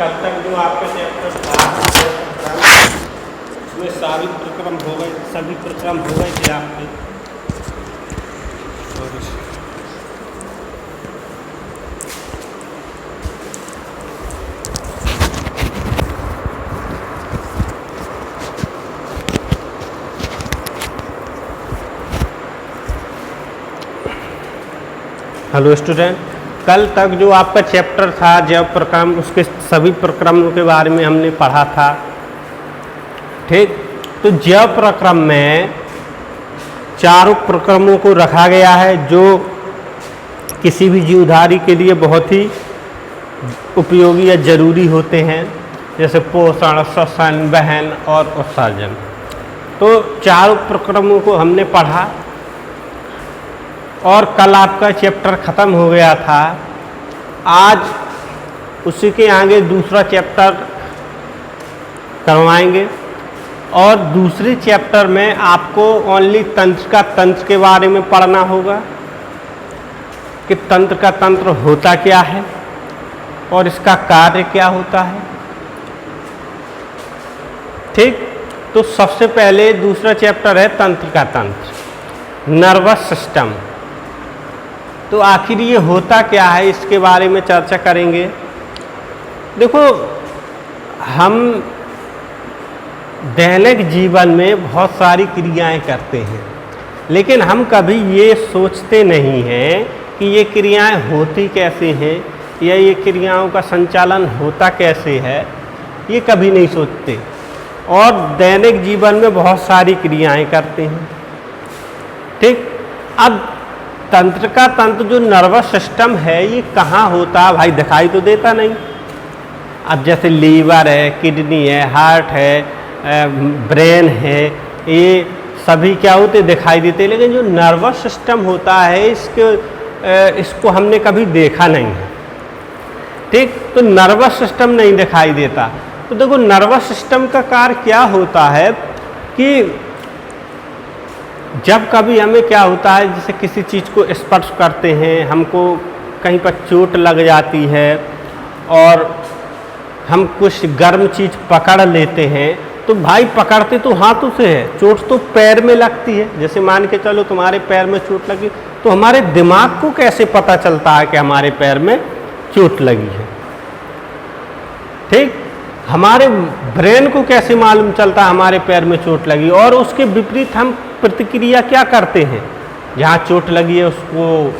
कल तक जो आपका चैप्टर था उसमें सभी प्रक्रम हो गए थे आपके। हेलो स्टूडेंट, कल तक जो आपका चैप्टर था जैव प्रक्रम, उसके सभी प्रक्रमों के बारे में हमने पढ़ा था। ठीक, तो जैव प्रक्रम में चारों प्रक्रमों को रखा गया है जो किसी भी जीवधारी के लिए बहुत ही उपयोगी या जरूरी होते हैं, जैसे पोषण, श्वसन, वहन और उत्सर्जन। तो चारों प्रक्रमों को हमने पढ़ा और कल आपका चैप्टर ख़त्म हो गया था। आज उसी के आगे दूसरा चैप्टर करवाएंगे और दूसरे चैप्टर में आपको ओनली तंत्र के बारे में पढ़ना होगा कि तंत्र का तंत्र होता क्या है और इसका कार्य क्या होता है। ठीक, तो सबसे पहले दूसरा चैप्टर है तंत्र का तंत्र, नर्वस सिस्टम। तो आखिर ये होता क्या है, इसके बारे में चर्चा करेंगे। देखो, हम दैनिक जीवन में बहुत सारी क्रियाएं करते हैं, लेकिन हम कभी ये सोचते नहीं हैं कि ये क्रियाएं होती कैसे हैं या ये क्रियाओं का संचालन होता कैसे है, ये कभी नहीं सोचते। और दैनिक जीवन में बहुत सारी क्रियाएं करते हैं। ठीक, अब तंत्र का तंत्र जो नर्वस सिस्टम है ये कहाँ होता है भाई, दिखाई तो देता नहीं। अब जैसे लीवर है, किडनी है, हार्ट है, ब्रेन है, ये सभी क्या होते दिखाई देते, लेकिन जो नर्वस सिस्टम होता है इसको हमने कभी देखा नहीं है। ठीक, तो नर्वस सिस्टम नहीं दिखाई देता। तो देखो, नर्वस सिस्टम का कार्य क्या होता है कि जब कभी हमें क्या होता है, जैसे किसी चीज़ को स्पर्श करते हैं, हमको कहीं पर चोट लग जाती है और हम कुछ गर्म चीज़ पकड़ लेते हैं, तो भाई पकड़ते तो हाथों से है, चोट तो पैर में लगती है। जैसे मान के चलो तुम्हारे पैर में चोट लगी, तो हमारे दिमाग को कैसे पता चलता है कि हमारे पैर में चोट लगी है। ठीक, हमारे ब्रेन को कैसे मालूम चलता है हमारे पैर में चोट लगी। और उसके विपरीत हम प्रतिक्रिया क्या करते हैं, जहाँ चोट लगी है उसको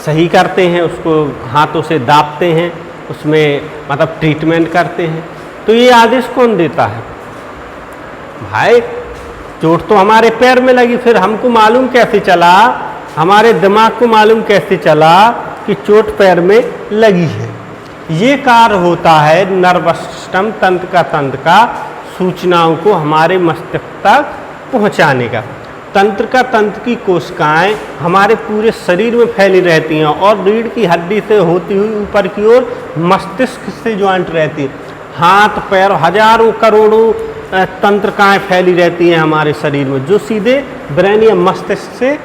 सही करते हैं, उसको हाथों से दाबते हैं, उसमें मतलब ट्रीटमेंट करते हैं। तो ये आदेश कौन देता है भाई? चोट तो हमारे पैर में लगी, फिर हमको मालूम कैसे चला, हमारे दिमाग को मालूम कैसे चला कि चोट पैर में लगी है। ये कार्य होता है नर्वस सिस्टम, तंत्र का सूचनाओं को हमारे मस्तिष्क तक पहुंचाने का। तंत्र की कोशिकाएं हमारे पूरे शरीर में फैली रहती हैं और रीढ़ की हड्डी से होती हुई ऊपर की ओर मस्तिष्क से ज्वाइंट रहती है। हाथ पैर हजारों करोड़ों तंत्रिकाएं फैली रहती हैं हमारे शरीर में, जो सीधे ब्रेन या मस्तिष्क से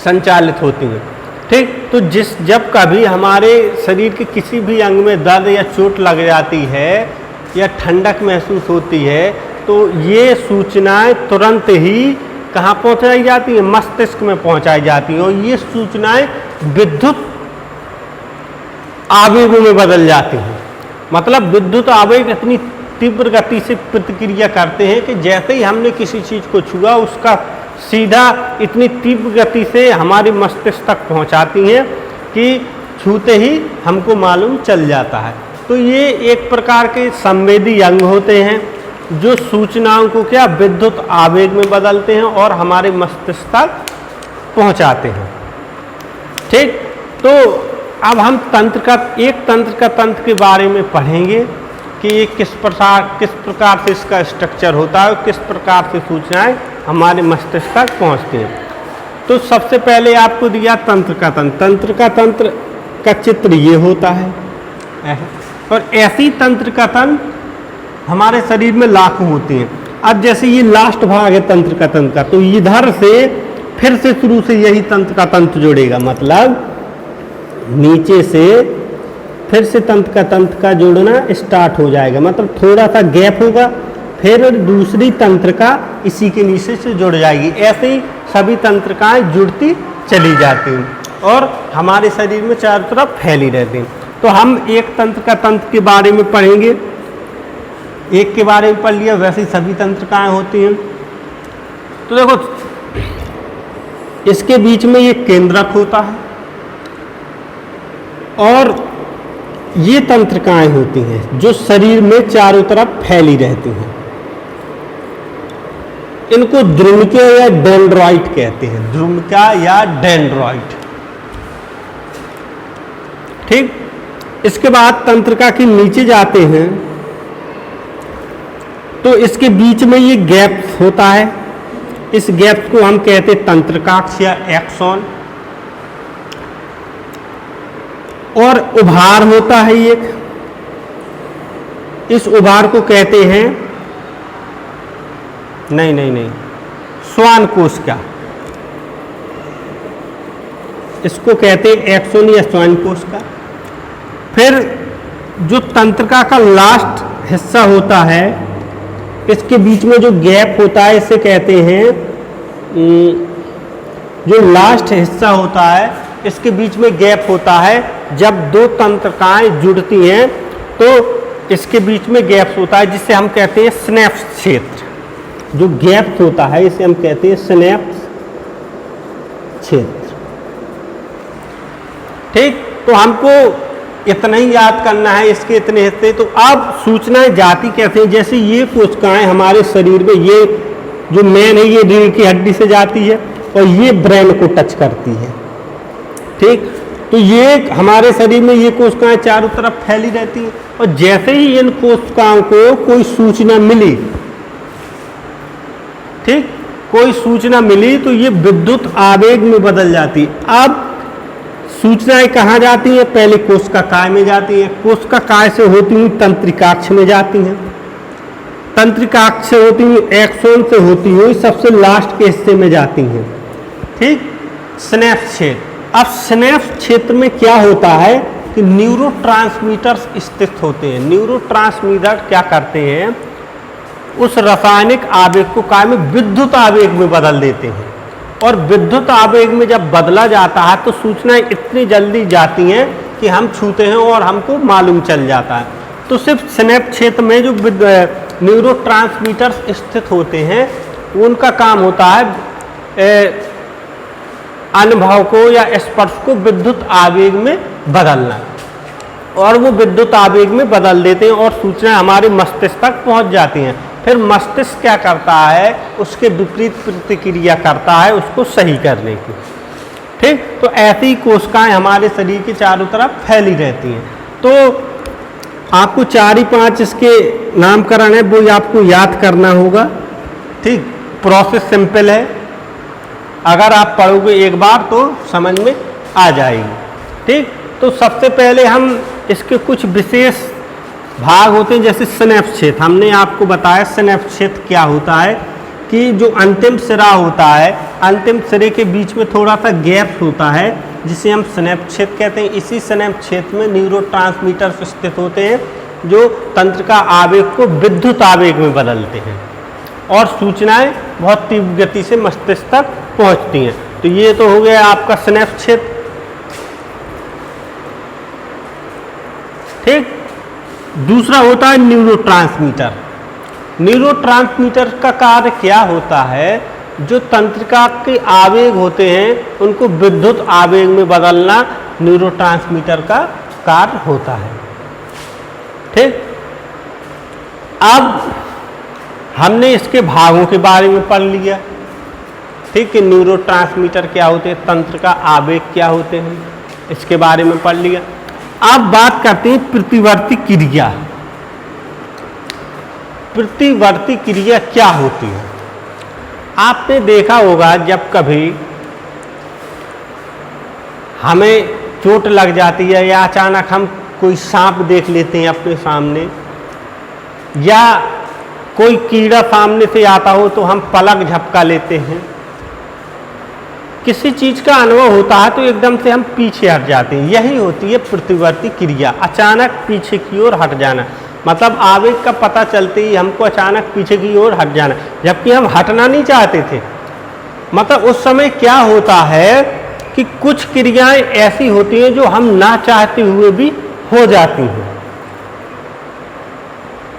संचालित होती हैं। ठीक, तो जब कभी हमारे शरीर के किसी भी अंग में दर्द या चोट लग जाती है या ठंडक महसूस होती है, तो ये सूचनाएं तुरंत ही कहाँ पहुँचाई जाती हैं, मस्तिष्क में पहुँचाई जाती हैं और ये सूचनाएं विद्युत आवेगों में बदल जाती हैं। मतलब विद्युत आवेग इतनी तीव्र गति से प्रतिक्रिया करते हैं कि जैसे ही हमने किसी चीज़ को छुआ उसका सीधा इतनी तीव्र गति से हमारे मस्तिष्क तक पहुंचाती हैं कि छूते ही हमको मालूम चल जाता है। तो ये एक प्रकार के संवेदी अंग होते हैं जो सूचनाओं को क्या विद्युत आवेग में बदलते हैं और हमारे मस्तिष्क तक पहुंचाते हैं। ठीक, तो अब हम तंत्र का तंत्र के बारे में पढ़ेंगे कि ये किस प्रकार से इसका स्ट्रक्चर होता है और किस प्रकार से सूचनाएं हमारे मस्तिष्क तक पहुंचती हैं। तो सबसे पहले आपको दिया तंत्र का तंत्र का चित्र ये होता है और ऐसी तंत्र का तंत्र हमारे शरीर में लाखों होते हैं। अब जैसे ये लास्ट भाग है तंत्र का, तो इधर से फिर से शुरू से यही तंत्र का तंत्र जोड़ेगा, मतलब नीचे से फिर से तंत्र का जोड़ना स्टार्ट हो जाएगा, मतलब थोड़ा सा गैप होगा, फिर दूसरी तंत्रिका इसी के नीचे से जुड़ जाएगी। ऐसे ही सभी तंत्रिकाएं जुड़ती चली जाती हैं और हमारे शरीर में चारों तरफ फैली रहती हैं। तो हम एक तंत्र के बारे में पढ़ेंगे, एक के बारे में पढ़ लिया, वैसे ही सभी तंत्रिकाएं होती हैं। तो देखो, इसके बीच में ये केंद्रक होता है और ये तंत्रिकाएं होती हैं जो शरीर में चारों तरफ फैली रहती हैं। इनको द्रुमिका या डेंड्राइट कहते हैं, द्रुमिका या डेंड्राइट। ठीक, इसके बाद तंत्रिका के नीचे जाते हैं तो इसके बीच में ये गैप होता है, इस गैप को हम कहते हैं तंत्रिकाक्ष या एक्सॉन। और उभार होता है एक, इस उभार को कहते हैं नहीं श्वान कोशिका, इसको कहते हैं एक्सोन या श्वान कोशिका। फिर जो तंत्रिका का लास्ट हिस्सा होता है, इसके बीच में जो गैप होता है इसे कहते हैं, जो लास्ट हिस्सा होता है इसके बीच में गैप होता है, जब दो तंत्रिकाएं जुड़ती हैं तो इसके बीच में गैप होता है जिसे हम कहते हैं सिनेप्स क्षेत्र। जो गैप होता है इसे हम कहते हैं सिनेप्स क्षेत्र। ठीक, तो हमको इतना ही याद करना है, इसके इतने हिस्से। तो अब सूचनाएं जाती कैसे हैं, जैसे ये कोशिकाएं हमारे शरीर में, ये जो मेन है ये रीढ़ की हड्डी से जाती है और ये ब्रेन को टच करती है। ठीक, तो ये हमारे शरीर में ये कोशिकाएं चारों तरफ फैली रहती हैं और जैसे ही इन कोशिकाओं को कोई सूचना मिली, ठीक, कोई सूचना मिली तो ये विद्युत आवेग में बदल जाती है। अब सूचनाएं कहाँ जाती हैं, पहले कोशिकाएं में जाती हैं, कोशिकाएं से होती हुई तंत्रिकाक्ष में जाती हैं, तंत्रिकाक्ष से होती हुई एक्सोन से होती हुई सबसे लास्ट के हिस्से में जाती हैं। ठीक, सिनेप्स क्षेत्र। अब सिनेप्स क्षेत्र में क्या होता है कि न्यूरोट्रांसमीटर्स स्थित होते हैं। न्यूरोट्रांसमीटर क्या करते हैं, उस रासायनिक आवेग को काय में विद्युत आवेग में बदल देते हैं और विद्युत आवेग में जब बदला जाता है तो सूचनाएं इतनी जल्दी जाती हैं कि हम छूते हैं और हमको मालूम चल जाता है। तो सिर्फ सिनेप्स क्षेत्र में जो न्यूरोट्रांसमीटर्स स्थित होते हैं उनका काम होता है अनुभव को या स्पर्श को विद्युत आवेग में बदलना, और वो विद्युत आवेग में बदल देते हैं और सूचनाएं हमारे मस्तिष्क तक पहुंच जाती हैं। फिर मस्तिष्क क्या करता है, उसके विपरीत प्रतिक्रिया करता है उसको सही करने की। ठीक, तो ऐसी कोशिकाएं हमारे शरीर के चारों तरफ फैली रहती हैं। तो आपको 4 ही 5 इसके नामकरण है वो आपको याद करना होगा। ठीक, प्रोसेस सिंपल है, अगर आप पढ़ोगे एक बार तो समझ में आ जाएगी। ठीक, तो सबसे पहले हम इसके कुछ विशेष भाग होते हैं, जैसे सिनेप्स क्षेत्र। हमने आपको बताया सिनेप्स क्षेत्र क्या होता है कि जो अंतिम सिरा होता है, अंतिम सिरे के बीच में थोड़ा सा गैप होता है जिसे हम सिनेप्स क्षेत्र कहते हैं। इसी सिनेप्स क्षेत्र में न्यूरोट्रांसमीटर स्थित होते हैं जो तंत्रिका आवेग को विद्युत आवेग में बदलते हैं और सूचनाएं बहुत तीव्र गति से मस्तिष्क तक पहुंचती हैं। तो ये तो हो गया आपका सिनेप्स क्षेत्र। ठीक, दूसरा होता है न्यूरोट्रांसमीटर। न्यूरोट्रांसमीटर का कार्य क्या होता है, जो तंत्रिका के आवेग होते हैं उनको विद्युत आवेग में बदलना न्यूरोट्रांसमीटर का कार्य होता है। ठीक, अब हमने इसके भागों के बारे में पढ़ लिया। ठीक है, न्यूरोट्रांसमीटर क्या होते हैं, तंत्रिका आवेग क्या होते हैं, इसके बारे में पढ़ लिया। अब बात करते हैं प्रतिवर्ती क्रिया। प्रतिवर्ती क्रिया क्या होती है? आपने देखा होगा जब कभी हमें चोट लग जाती है या अचानक हम कोई सांप देख लेते हैं अपने सामने, या कोई कीड़ा सामने से आता हो तो हम पलक झपका लेते हैं। किसी चीज़ का अनुभव होता है तो एकदम से हम पीछे हट जाते हैं, यही होती है प्रतिवर्ती क्रिया, अचानक पीछे की ओर हट जाना। मतलब आवेग का पता चलते ही हमको अचानक पीछे की ओर हट जाना, जबकि हम हटना नहीं चाहते थे। मतलब उस समय क्या होता है कि कुछ क्रियाएं ऐसी होती हैं जो हम ना चाहते हुए भी हो जाती हैं,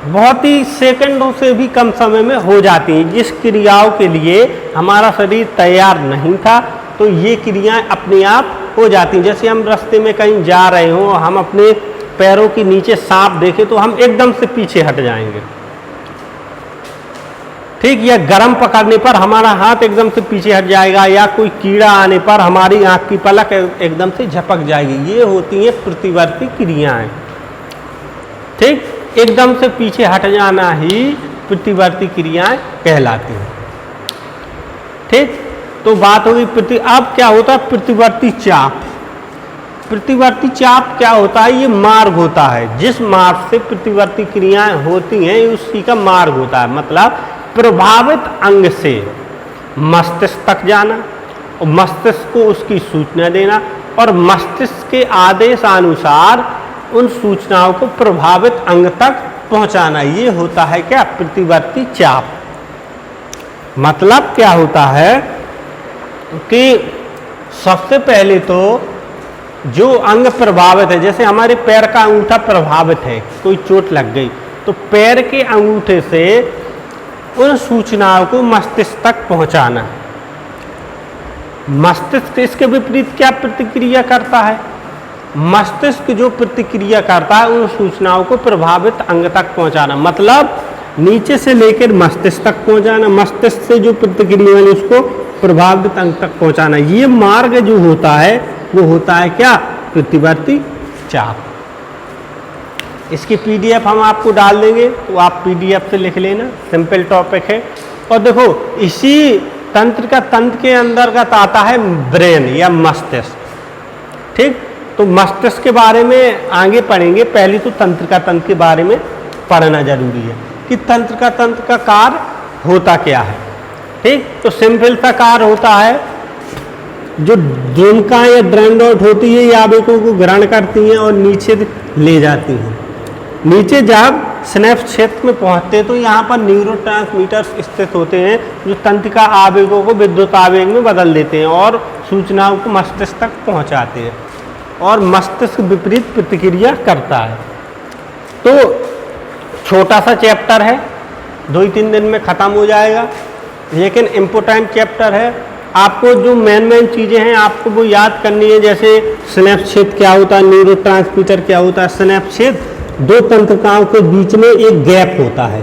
बहुत ही सेकंडों से भी कम समय में हो जाती हैं, जिस क्रियाओं के लिए हमारा शरीर तैयार नहीं था, तो ये क्रियाएं अपने आप हो जाती हैं। जैसे हम रास्ते में कहीं जा रहे हों, हम अपने पैरों के नीचे सांप देखें तो हम एकदम से पीछे हट जाएंगे, ठीक। या गर्म पकड़ने पर हमारा हाथ एकदम से पीछे हट जाएगा, या कोई कीड़ा आने पर हमारी आंख की पलक एकदम से झपक जाएगी। ये होती हैं प्रतिवर्ती क्रियाएं, ठीक। एकदम से पीछे हट जाना ही प्रतिवर्ती क्रियाएं कहलाती हैं, ठीक। तो बात होगी अब क्या होता है प्रतिवर्ती चाप। प्रतिवर्ती चाप क्या होता है? ये मार्ग होता है, जिस मार्ग से प्रतिवर्ती क्रियाएं होती हैं उसी का मार्ग होता है। मतलब प्रभावित अंग से मस्तिष्क तक जाना और मस्तिष्क को उसकी सूचना देना और मस्तिष्क के आदेशानुसार उन सूचनाओं को प्रभावित अंग तक पहुंचाना, ये होता है क्या? प्रतिवर्ती चाप। मतलब क्या होता है कि सबसे पहले तो जो अंग प्रभावित है, जैसे हमारे पैर का अंगूठा प्रभावित है, कोई चोट लग गई तो पैर के अंगूठे से उन सूचनाओं को मस्तिष्क तक पहुंचाना। मस्तिष्क इसके विपरीत क्या प्रतिक्रिया करता है? मस्तिष्क जो प्रतिक्रिया करता है उन सूचनाओं को प्रभावित अंग तक पहुंचाना, मतलब नीचे से लेकर मस्तिष्क तक पहुंचाना, मस्तिष्क से जो प्रतिक्रिया है उसको प्रभावित अंग तक पहुंचाना। ये मार्ग जो होता है वो होता है क्या? प्रतिवर्ती चाप। इसकी पीडीएफ हम आपको डाल देंगे, तो आप पीडीएफ से लिख लेना, सिंपल टॉपिक है। और देखो इसी तंत्र के अंतर्गत आता है ब्रेन या मस्तिष्क, ठीक। तो मस्तिष्क के बारे में आगे पढ़ेंगे, पहले तो तंत्र के बारे में पढ़ना जरूरी है कि तंत्र का कार्य होता क्या है, ठीक। तो सिंपल सा कार्य होता है, जो ड्रंका या ड्रेंडोट होती है ये आवेगों को ग्रहण करती हैं और नीचे ले जाती हैं। नीचे जब स्नैप्स क्षेत्र में पहुंचते हैं तो यहाँ पर न्यूरोट्रांसमीटर्स स्थित होते हैं जो तंत्रिका आवेगों को विद्युत आवेग में बदल देते हैं और सूचनाओं को मस्तिष्क तक पहुँचाते हैं और मस्तिष्क विपरीत प्रतिक्रिया करता है। तो छोटा सा चैप्टर है, 2-3 दिन में ख़त्म हो जाएगा, लेकिन इम्पोर्टेंट चैप्टर है। आपको जो मेन चीज़ें हैं आपको वो याद करनी है, जैसे स्नैप्स क्षेत्र क्या होता है, न्यूरोट्रांसमीटर क्या होता है। स्नैप्स क्षेत्र दो तंत्रिकाओं के बीच में एक गैप होता है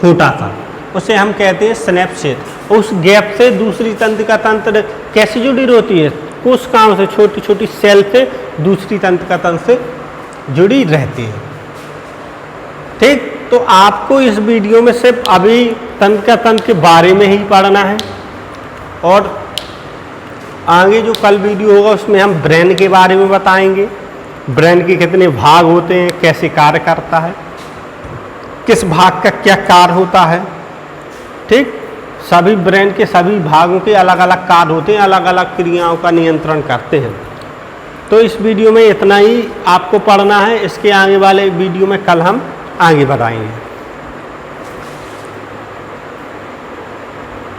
छोटा सा, उसे हम कहते हैं स्नैप्स क्षेत्र। उस गैप से दूसरी तंत्रिका तंत्र कैसे जुड़ी रहती है? कोशिकाओं से, छोटी छोटी सेल से दूसरी तंत्रिका तंत्र से जुड़ी रहती है, ठीक। तो आपको इस वीडियो में सिर्फ अभी तंत्रिका तंत्र के बारे में ही पढ़ना है और आगे जो कल वीडियो होगा उसमें हम ब्रेन के बारे में बताएंगे, ब्रेन के कितने भाग होते हैं, कैसे कार्य करता है, किस भाग का क्या कार्य होता है, ठीक। सभी ब्रेन के सभी भागों के अलग अलग कार्य होते हैं, अलग अलग क्रियाओं का नियंत्रण करते हैं। तो इस वीडियो में इतना ही आपको पढ़ना है, इसके आगे वाले वीडियो में कल हम आगे बढ़ाएंगे।